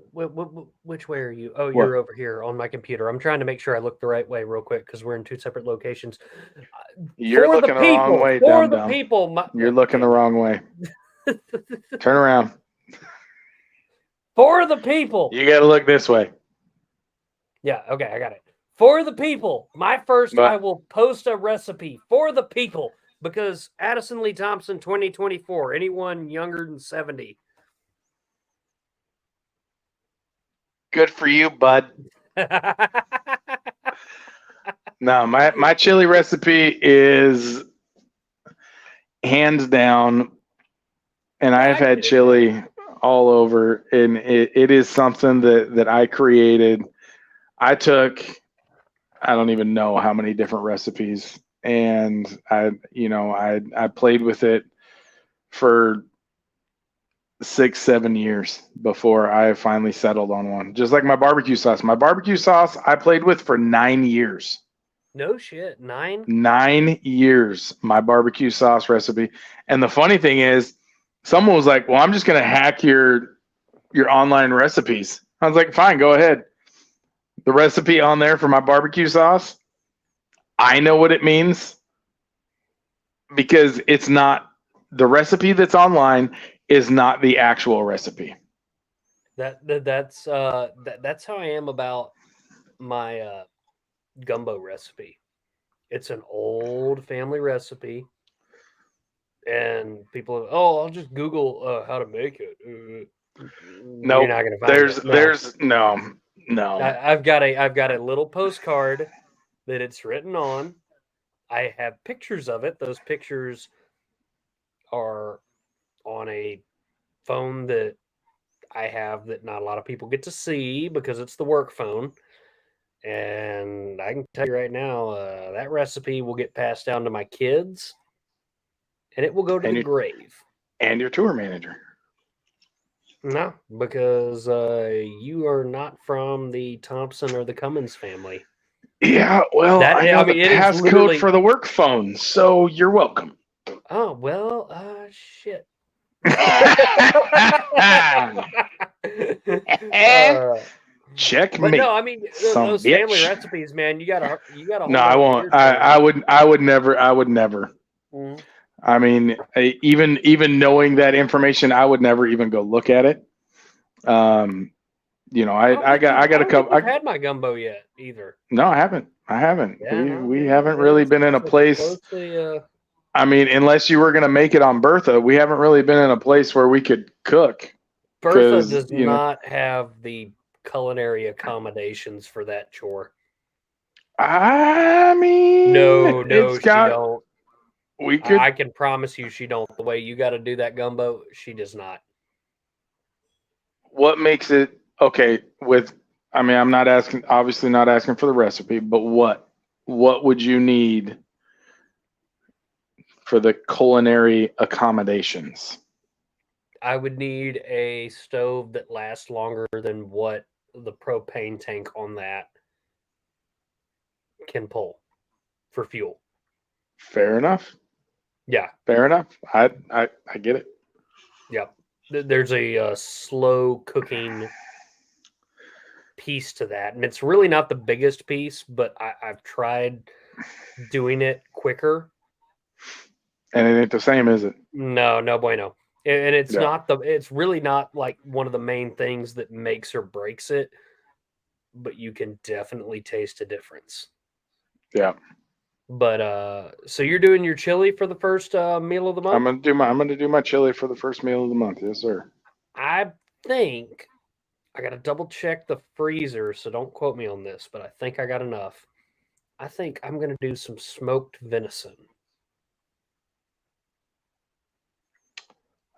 Which way are you? Oh, you're over here on my computer. I'm trying to make sure I look the right way real quick because we're in 2 separate locations. You're looking the wrong way, for the people. You're looking the wrong way. Turn around. For the people. You got to look this way. Yeah, okay, I got it. For the people. I will post a recipe for the people because Addison Lee Thompson 2024, anyone younger than 70. Good for you, bud. No, my chili recipe is hands down, and I've had chili all over, and it is something that I created. I don't even know how many different recipes, and I played with it for 6-7 years before I finally settled on one. Just like my barbecue sauce. My barbecue sauce I played with for 9 years. No shit, 9? 9 years, my barbecue sauce recipe. And the funny thing is, someone was like, well, I'm just going to hack your online recipes. I was like, fine, go ahead. The recipe on there for my barbecue sauce, I know what it means because it's not the recipe that's online is not the actual recipe. That's how I am about my gumbo recipe. It's an old family recipe, and people, I'll just Google how to make it. No, you're not gonna find it. There's no. I've got a little postcard that it's written on. I have pictures of it. Those pictures are on a phone that I have that not a lot of people get to see because it's the work phone. And I can tell you right now, that recipe will get passed down to my kids, and it will go to the grave. And your tour manager. No, because you are not from the Thompson or the Cummins family. Yeah, well, I know the passcode for the work phone, so you're welcome. Oh, well, shit. Checkmate. But no, I mean those family recipes, man. You gotta. No, I won't. I would never. Mm-hmm. I mean, even knowing that information, I would never even go look at it. You know, I got a couple. I haven't had my gumbo yet either. No, I haven't. Yeah, we haven't really been in a place. I mean, unless you were going to make it on Bertha, we haven't really been in a place where we could cook. Bertha does not have the culinary accommodations for that chore. I mean, no, she don't. We could. I can promise you, she don't. The way you got to do that gumbo, she does not. What makes it okay? I mean, I'm obviously not asking for the recipe, but what would you need for the culinary accommodations? I would need a stove that lasts longer than what the propane tank on that can pull for fuel. Fair enough. Yeah. Fair enough. I get it. Yep. There's a slow cooking piece to that. And it's really not the biggest piece, but I've tried doing it quicker. And it ain't the same, is it? No bueno. And it's it's really not like one of the main things that makes or breaks it, but you can definitely taste a difference. Yeah. But so you're doing your chili for the first meal of the month? I'm gonna do my chili for the first meal of the month. Yes, sir. I think I gotta double check the freezer, so don't quote me on this, but I think I got enough. I think I'm gonna do some smoked venison.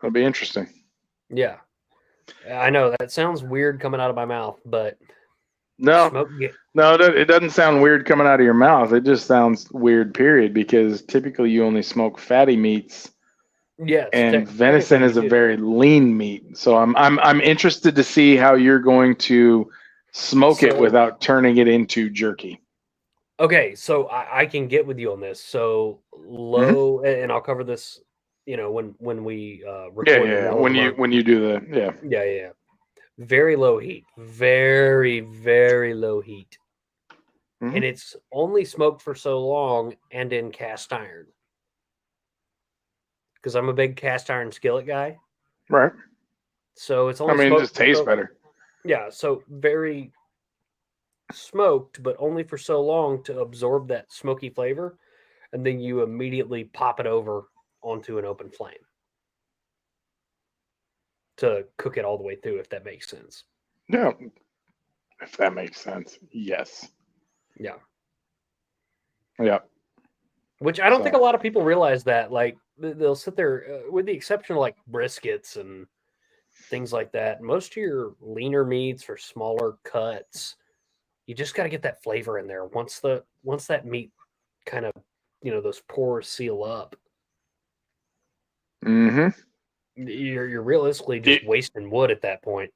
That'll be interesting. Yeah. I know that sounds weird coming out of my mouth, but no, it doesn't sound weird coming out of your mouth. It just sounds weird, period, because typically you only smoke fatty meats. Yes. And venison is a very lean meat. So I'm interested to see how you're going to smoke it without turning it into jerky. Okay, so I can get with you on this. So low, and I'll cover this, when we record. Yeah. When you do the Yeah. Very low heat, very, very low heat. And it's only smoked for so long and in cast iron. Because I'm a big cast iron skillet guy. Right. So it's only it just tastes better. Yeah, so very smoked, but only for so long to absorb that smoky flavor. And then you immediately pop it over onto an open flame to cook it all the way through, if that makes sense. Yeah. If that makes sense. Yes. Yeah. Yeah. Which I don't think a lot of people realize that. Like, they'll sit there, with the exception of like briskets and things like that. Most of your leaner meats or smaller cuts, you just got to get that flavor in there. Once that meat kind of, those pores seal up. Mm-hmm. You're realistically just wasting wood at that point.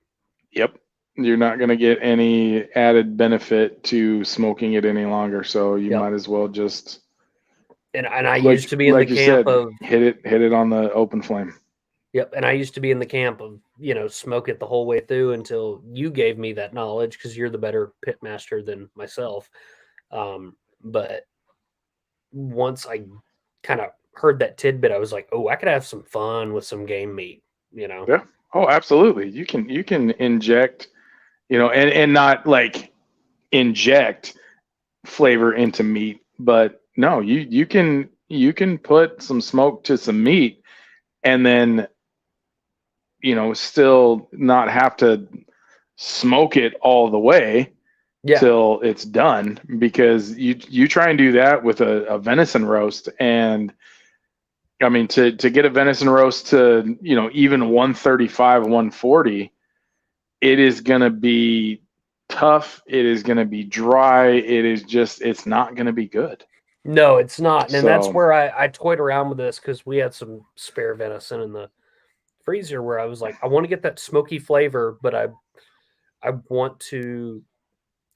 Yep. You're not going to get any added benefit to smoking it any longer. So you might as well just. And I used to be in the camp of hit it on the open flame. Yep. And I used to be in the camp of, smoke it the whole way through until you gave me that knowledge because you're the better pit master than myself. But once I kind of heard that tidbit, I was like, oh, I could have some fun with some game meat, Yeah. Oh, absolutely. You can inject, and not like inject flavor into meat, but no, you can put some smoke to some meat and then still not have to smoke it all the way Yeah. till it's done, because you try and do that with a venison roast, and I mean to get a venison roast to even 135 140, it is going to be tough, it is going to be dry, it's not going to be good. No, it's not. And that's So where I toyed around with this because we had some spare venison in the freezer where I was like, I want to get that smoky flavor, but I want to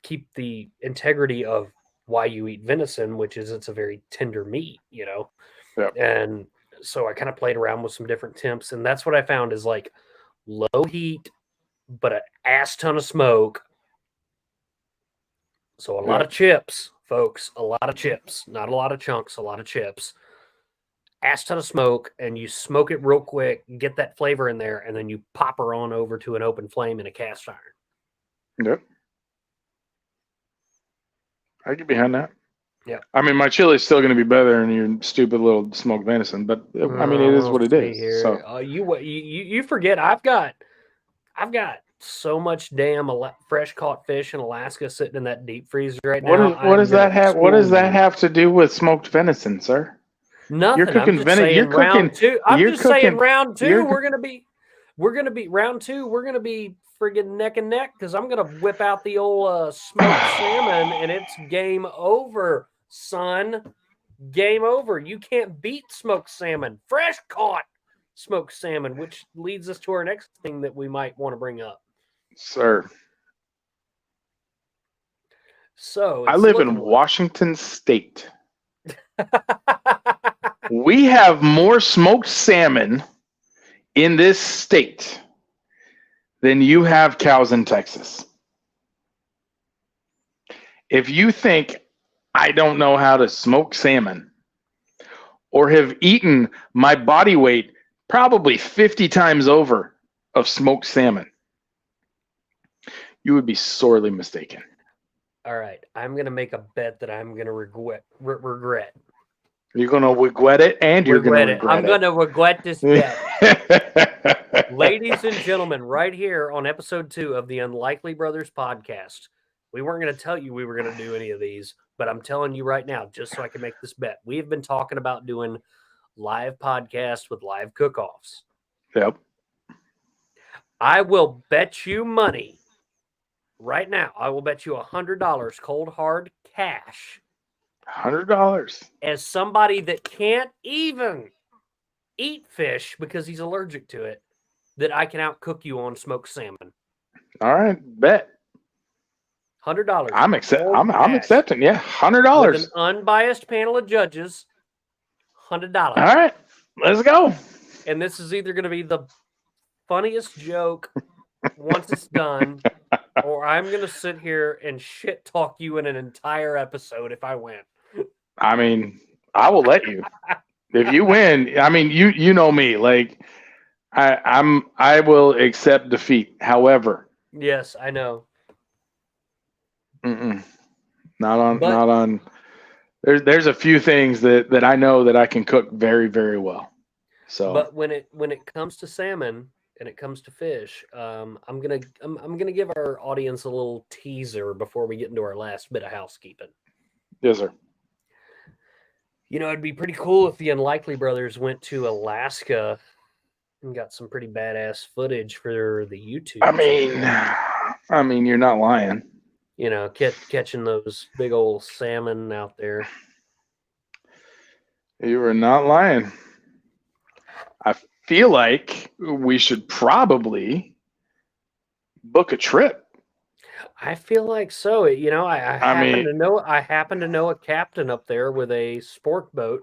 keep the integrity of why you eat venison, which is it's a very tender meat, yeah. And so I kind of played around with some different temps, and that's what I found is like low heat, but an ass ton of smoke. So a lot of chips, folks, a lot of chips, not a lot of chunks, a lot of chips. Ass ton of smoke, and you smoke it real quick, get that flavor in there, and then you pop her on over to an open flame in a cast iron. Yep. I get behind that. Yeah. I mean, my chili is still going to be better than your stupid little smoked venison, but I mean, it is what it is. Here. So You forget I've got so much damn fresh caught fish in Alaska sitting in that deep freezer right now. what does that have? What does that have to do with smoked venison, sir? Nothing. You're cooking venison. You're cooking round two. I'm just saying round two. We're gonna be round two. We're gonna be friggin' neck and neck because I'm gonna whip out the old smoked salmon and it's game over, son. Game over. You can't beat smoked salmon. Fresh caught smoked salmon, which leads us to our next thing that we might want to bring up. Sir. So I live in Washington State. We have more smoked salmon in this state than you have cows in Texas. If you think I don't know how to smoke salmon or have eaten my body weight probably 50 times over of smoked salmon, you would be sorely mistaken. All right. I'm going to make a bet that I'm going to regret. You're going to regret it, and you're going to regret it. I'm going to regret this bet. Ladies and gentlemen, right here on episode 2 of the Unlikely Brothers podcast, we weren't going to tell you we were going to do any of these, but I'm telling you right now, just so I can make this bet. We have been talking about doing live podcasts with live cook-offs. Yep. I will bet you money right now. I will bet you $100 cold hard cash. $100. As somebody that can't even eat fish because he's allergic to it, that I can outcook you on smoked salmon. All right, bet. $100. I'm accepting. Yeah, $100. With an unbiased panel of judges. $100. All right, let's go. And this is either going to be the funniest joke once it's done, or I'm going to sit here and shit talk you in an entire episode if I win. I mean, I will let you. If you win, I mean, you know me. Like, I will accept defeat. However, yes, I know. Not on. There's a few things that I know that I can cook very, very well. So, but when it comes to salmon and it comes to fish, I'm gonna give our audience a little teaser before we get into our last bit of housekeeping. Yes, sir. It'd be pretty cool if the Unlikely Brothers went to Alaska and got some pretty badass footage for the YouTube. I mean, you're not lying. Catching those big old salmon out there. You are not lying. I feel like we should probably book a trip. I feel like so. I happen to know a captain up there with a sport boat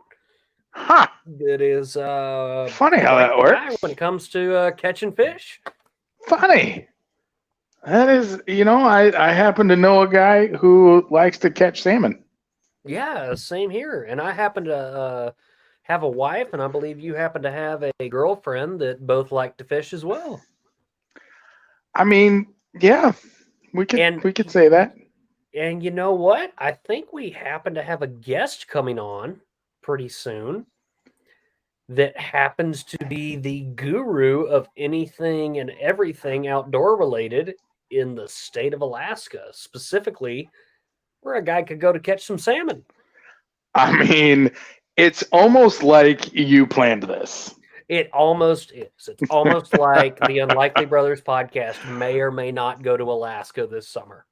Huh. That is funny how that works. When it comes to catching fish. Funny. That is, I happen to know a guy who likes to catch salmon. Yeah, same here. And I happen to have a wife, and I believe you happen to have a girlfriend that both like to fish as well. I mean, yeah, we could say that. And you know what? I think we happen to have a guest coming on pretty soon that happens to be the guru of anything and everything outdoor related in the state of Alaska, specifically where a guy could go to catch some salmon. I mean, it's almost like you planned this. It almost is. It's almost like the Unlikely Brothers podcast may or may not go to Alaska this summer.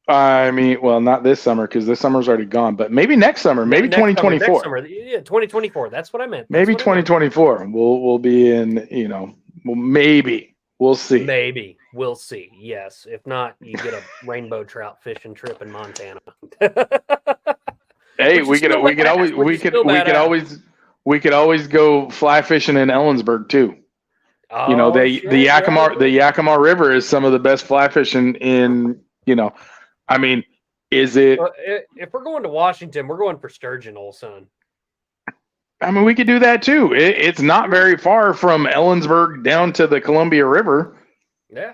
I mean, well, not this summer because this summer's already gone, but maybe next summer, maybe 2024. Next summer. Yeah, 2024. That's what I meant. Maybe 2024. We'll be in, maybe. We'll see. Maybe. We'll see. Yes. If not, you get a rainbow trout fishing trip in Montana. Hey, we could always go fly fishing in Ellensburg too. Oh, the Yakima River is some of the best fly fishing in, I mean, is it? If we're going to Washington, we're going for sturgeon, old son. I mean, we could do that too. It's not very far from Ellensburg down to the Columbia River. Yeah.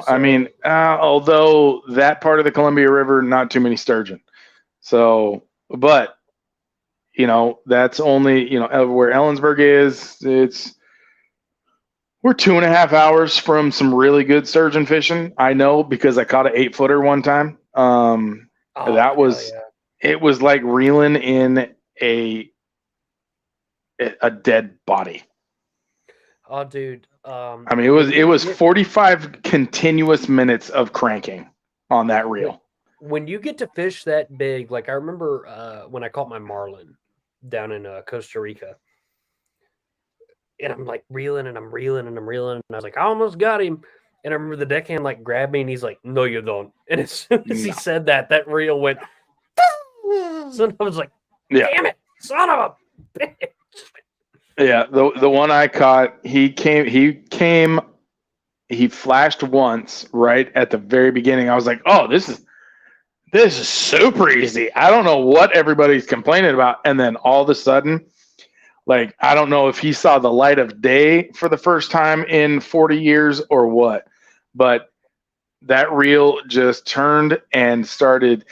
I mean, although that part of the Columbia River, not too many sturgeon. So, but, that's only, where Ellensburg is, we're 2.5 hours from some really good sturgeon fishing. I know because I caught an 8-footer one time. It was like reeling in a dead body. Oh, dude. I mean, it was 45 continuous minutes of cranking on that reel. When you get to fish that big, like I remember when I caught my marlin down in Costa Rica, and I'm like reeling and I'm reeling and I'm reeling, and I was like, I almost got him. And I remember the deckhand like grabbed me and he's like, no, you don't. And as soon as he said that reel went, so I was like, damn it, son of a bitch. Yeah, the one I caught, he flashed once right at the very beginning. I was like, oh, this is super easy. I don't know what everybody's complaining about. And then all of a sudden, like, I don't know if he saw the light of day for the first time in 40 years or what, but that reel just turned and started,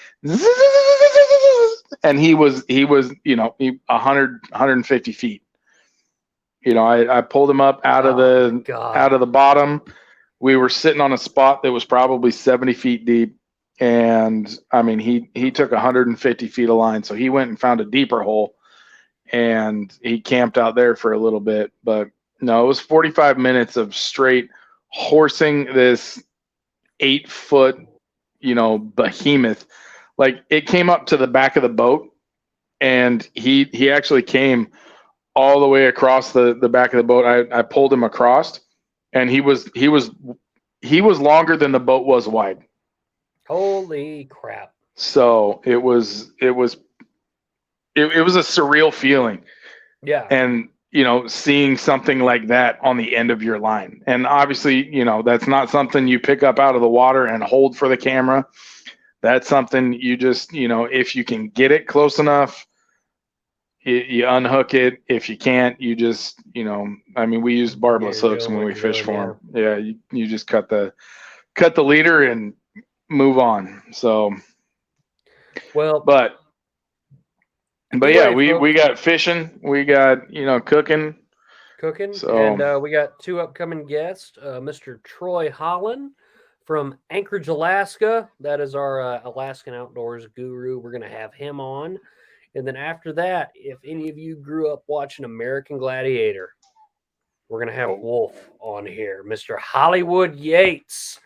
and he was 150 feet. I pulled him up out of the bottom. We were sitting on a spot that was probably 70 feet deep. And I mean, he took 150 feet of line. So he went and found a deeper hole and he camped out there for a little bit. But no, it was 45 minutes of straight horsing this 8-foot, behemoth. Like, it came up to the back of the boat and he actually came all the way across the back of the boat. I pulled him across and he was longer than the boat was wide. Holy crap. So it was a surreal feeling. Yeah. And, seeing something like that on the end of your line. And obviously, that's not something you pick up out of the water and hold for the camera. That's something you just, if you can get it close enough, you unhook it. If you can't, you just, we use barbless hooks when we fish for them. Yeah. You just cut the leader and move on. So, well, but yeah, we got fishing, we got, cooking. So, and we got 2 upcoming guests, Mr. Troy Holland from Anchorage, Alaska. That is our Alaskan outdoors guru. We're going to have him on. And then after that, if any of you grew up watching American Gladiator, we're going to have Wolf on here, Mr. Hollywood Yates.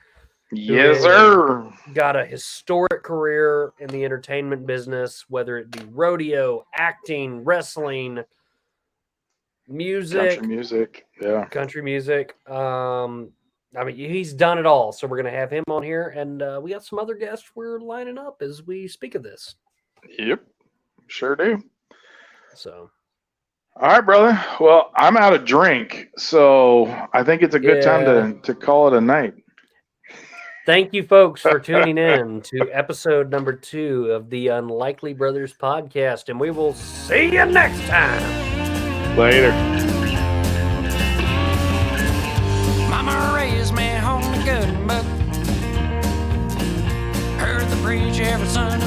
Yes, sir. Got a historic career in the entertainment business, whether it be rodeo, acting, wrestling, music. Country music, yeah. Country music. He's done it all. So we're going to have him on here. And we got some other guests we're lining up as we speak of this. Yep, sure do. So, All right, brother. Well, I'm out of drink, so I think it's a good time to call it a night. Thank you, folks, for tuning in to episode number 2 of the Unlikely Brothers podcast, and we will see you next time. Later. Mama raised me on the good book. Heard the preach every Sunday